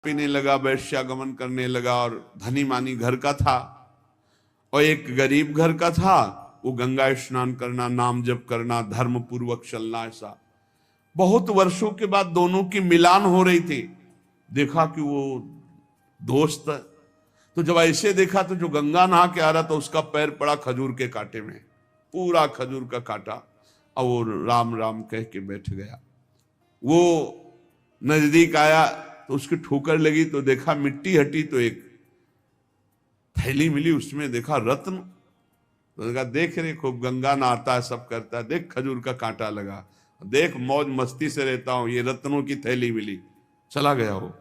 पीने लगा, वैश्यागमन करने लगा और धनी मानी घर का था और एक गरीब घर का था। वो गंगा स्नान करना, नाम जप करना, धर्म पूर्वक चलना, ऐसा बहुत वर्षों के बाद दोनों की मिलान हो रही थी। देखा कि वो दोस्त, तो जब ऐसे देखा तो जो गंगा नहा के आ रहा था उसका पैर पड़ा खजूर के कांटे में, पूरा खजूर का कांटा, और वो राम राम कह के बैठ गया। वो नजदीक आया तो उसकी ठोकर लगी तो देखा मिट्टी हटी तो एक थैली मिली, उसमें देखा रत्न। तो देखा, देख रे खूब गंगा नहाता है, सब करता है, देख खजूर का कांटा लगा, देख मौज मस्ती से रहता हूं, ये रत्नों की थैली मिली। चला गया वो।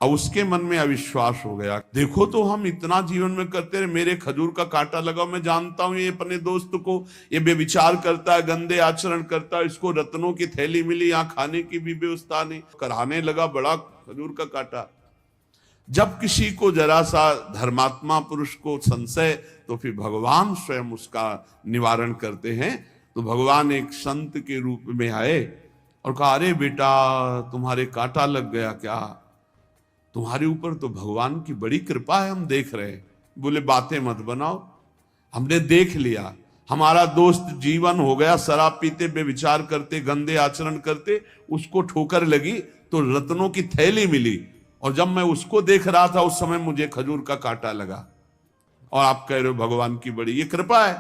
अब उसके मन में अविश्वास हो गया, देखो तो हम इतना जीवन में करते रहे, मेरे खजूर का कांटा लगा, मैं जानता हूं ये अपने दोस्त को, ये बेविचार करता है, गंदे आचरण करता है, इसको रत्नों की थैली मिली, यहाँ खाने की भी व्यवस्था नहीं, कराने लगा बड़ा खजूर का कांटा। जब किसी को जरा सा धर्मात्मा पुरुष को संशय, तो फिर भगवान स्वयं उसका निवारण करते हैं। तो भगवान एक संत के रूप में आए और कहा, अरे बेटा तुम्हारे कांटा लग गया क्या? तुम्हारे ऊपर तो भगवान की बड़ी कृपा है, हम देख रहे हैं। बोले बातें मत बनाओ, हमने देख लिया, हमारा दोस्त जीवन हो गया शराब पीते, बेविचार करते, गंदे आचरण करते, उसको ठोकर लगी तो रत्नों की थैली मिली, और जब मैं उसको देख रहा था उस समय मुझे खजूर का कांटा लगा, और आप कह रहे हो भगवान की बड़ी ये कृपा है।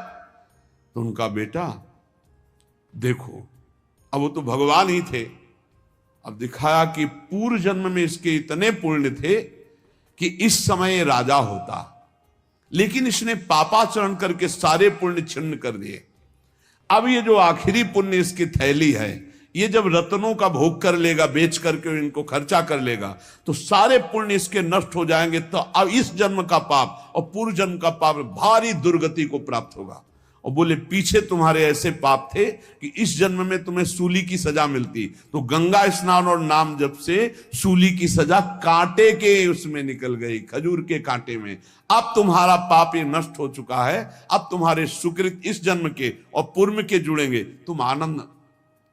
तो उनका बेटा देखो, अब वो तो भगवान ही थे, अब दिखाया कि पूर्व जन्म में इसके इतने पुण्य थे कि इस समय राजा होता, लेकिन इसने पापाचरण करके सारे पुण्य छिन्न कर दिए। अब ये जो आखिरी पुण्य इसकी थैली है, ये जब रत्नों का भोग कर लेगा, बेच करके इनको खर्चा कर लेगा, तो सारे पुण्य इसके नष्ट हो जाएंगे। तो अब इस जन्म का पाप और पूर्व जन्म का पाप भारी दुर्गति को प्राप्त होगा। और बोले पीछे तुम्हारे ऐसे पाप थे कि इस जन्म में तुम्हें सूली की सजा मिलती, तो गंगा स्नान और नाम जप से सूली की सजा कांटे के उसमें निकल गई, खजूर के कांटे में। अब तुम्हारा पाप ये नष्ट हो चुका है, अब तुम्हारे सुकृत इस जन्म के और पूर्व के जुड़ेंगे, तुम आनंद।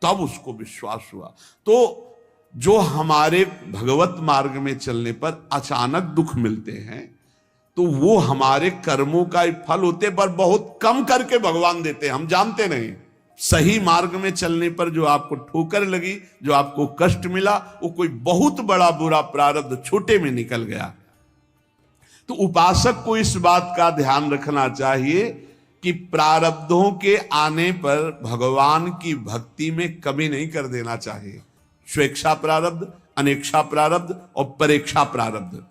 तब उसको विश्वास हुआ। तो जो हमारे भगवत मार्ग में चलने पर अचानक दुख मिलते हैं, तो वो हमारे कर्मों का फल होते, पर बहुत कम करके भगवान देते हैं, हम जानते नहीं। सही मार्ग में चलने पर जो आपको ठोकर लगी, जो आपको कष्ट मिला, वो कोई बहुत बड़ा बुरा प्रारब्ध छोटे में निकल गया। तो उपासक को इस बात का ध्यान रखना चाहिए कि प्रारब्धों के आने पर भगवान की भक्ति में कमी नहीं कर देना चाहिए। स्वेच्छा प्रारब्ध, अनेक्षा प्रारब्ध और परेक्षा प्रारब्ध।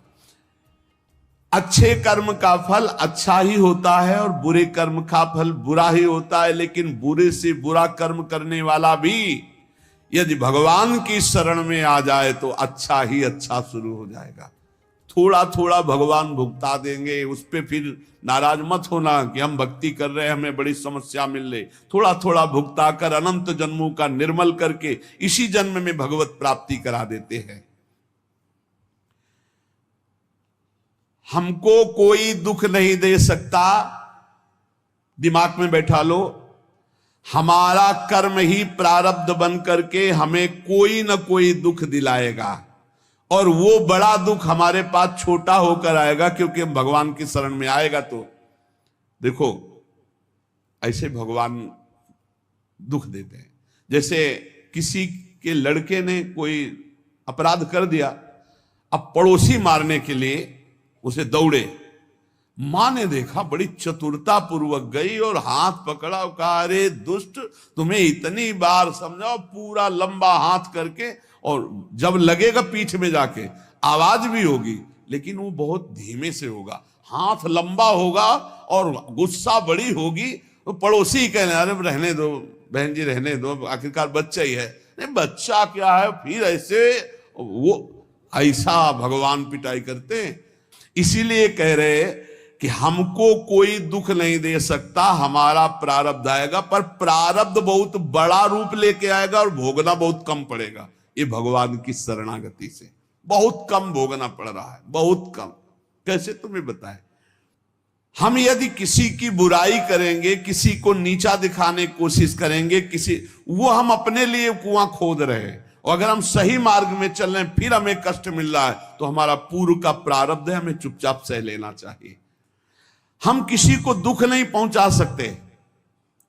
अच्छे कर्म का फल अच्छा ही होता है और बुरे कर्म का फल बुरा ही होता है, लेकिन बुरे से बुरा कर्म करने वाला भी यदि भगवान की शरण में आ जाए तो अच्छा ही अच्छा शुरू हो जाएगा। थोड़ा थोड़ा भगवान भुगता देंगे, उस पर फिर नाराज मत होना कि हम भक्ति कर रहे हैं हमें बड़ी समस्या मिल रही। थोड़ा थोड़ा भुगता कर अनंत जन्मों का निर्मल करके इसी जन्म में भगवत प्राप्ति करा देते हैं। हमको कोई दुख नहीं दे सकता, दिमाग में बैठा लो। हमारा कर्म ही प्रारब्ध बन करके हमें कोई ना कोई दुख दिलाएगा, और वो बड़ा दुख हमारे पास छोटा होकर आएगा, क्योंकि हम भगवान की शरण में आएगा। तो देखो ऐसे भगवान दुख देते हैं। जैसे किसी के लड़के ने कोई अपराध कर दिया, अब पड़ोसी मारने के लिए उसे दौड़े, मां ने देखा, बड़ी चतुरता पूर्वक गई और हाथ पकड़ा और कहा, अरे दुष्ट, तुम्हें इतनी बार समझाओ, पूरा लंबा हाथ करके, और जब लगेगा पीठ में जाके आवाज भी होगी, लेकिन वो बहुत धीमे से होगा, हाथ लंबा होगा और गुस्सा बड़ी होगी। तो पड़ोसी कहने, अरे रहने दो बहन जी, रहने दो, आखिरकार बच्चा ही है। नहीं बच्चा क्या है, फिर ऐसे वो ऐसा भगवान पिटाई करते हैं। इसीलिए कह रहे कि हमको कोई दुख नहीं दे सकता, हमारा प्रारब्ध आएगा, पर प्रारब्ध बहुत बड़ा रूप लेके आएगा और भोगना बहुत कम पड़ेगा। ये भगवान की शरणागति से बहुत कम भोगना पड़ रहा है, बहुत कम। कैसे तुम्हें बताएं? हम यदि किसी की बुराई करेंगे, किसी को नीचा दिखाने की कोशिश करेंगे, वो हम अपने लिए कुआं खोद रहे हैं, और अगर हम सही मार्ग में चल रहे हैं फिर हमें कष्ट मिल रहा है तो हमारा पूर्व का प्रारब्ध है, हमें चुपचाप सह लेना चाहिए। हम किसी को दुख नहीं पहुंचा सकते,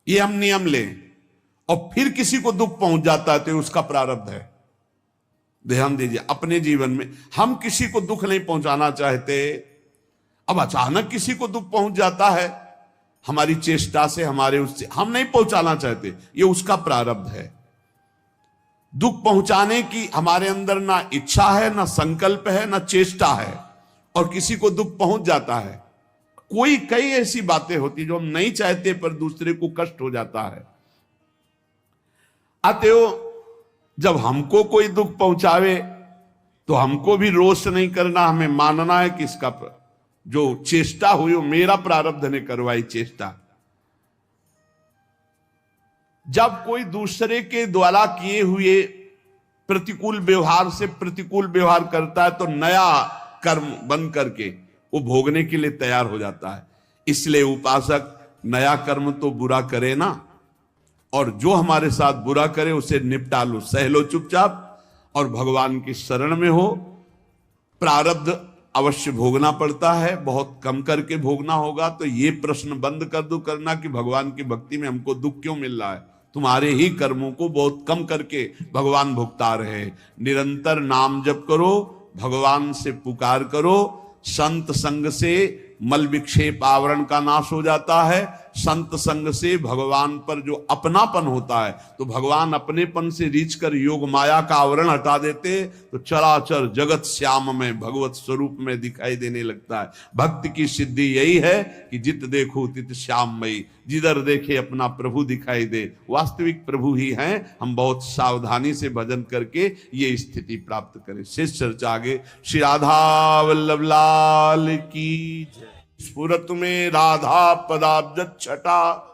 ये हम नियम लें, और फिर किसी को दुख पहुंच जाता है तो उसका प्रारब्ध है। ध्यान दीजिए, अपने जीवन में हम किसी को दुख नहीं पहुंचाना चाहते, अब अचानक किसी को दुख पहुंच जाता है हमारी चेष्टा से, हमारे उससे हम नहीं पहुंचाना चाहते, ये उसका प्रारब्ध है। दुख पहुंचाने की हमारे अंदर ना इच्छा है, ना संकल्प है, ना चेष्टा है, और किसी को दुख पहुंच जाता है। कई ऐसी बातें होती जो हम नहीं चाहते पर दूसरे को कष्ट हो जाता है। अतएव जब हमको कोई दुख पहुंचावे तो हमको भी रोष नहीं करना, हमें मानना है कि इसका जो चेष्टा हुई वो मेरा प्रारब्ध ने करवाई चेष्टा। जब कोई दूसरे के द्वारा किए हुए प्रतिकूल व्यवहार से प्रतिकूल व्यवहार करता है तो नया कर्म बन करके वो भोगने के लिए तैयार हो जाता है। इसलिए उपासक नया कर्म तो बुरा करे ना, और जो हमारे साथ बुरा करे उसे निपटा लो, सह लो चुपचाप, और भगवान की शरण में हो। प्रारब्ध अवश्य भोगना पड़ता है, बहुत कम करके भोगना होगा। तो ये प्रश्न बंद कर दो करना कि भगवान की भक्ति में हमको दुख क्यों मिल रहा है। तुम्हारे ही कर्मों को बहुत कम करके भगवान भुगता रहे। निरंतर नाम जप करो, भगवान से पुकार करो। संत संग से मल विक्षेप आवरण का नाश हो जाता है। संत संग से भगवान पर जो अपनापन होता है, तो भगवान अपनेपन से रीछ कर योग माया का आवरण हटा देते, तो चराचर जगत श्याम में भगवत स्वरूप में दिखाई देने लगता है। भक्त की सिद्धि यही है कि जित देखो तित श्याममयी, जिधर देखे अपना प्रभु दिखाई दे। वास्तविक प्रभु ही हैं। हम बहुत सावधानी से भजन करके ये स्थिति प्राप्त करें। शेष चर्चा आगे। श्री राधा वल्लभ लाल की जय। स्फुरत में राधा पदाब्ज छटा।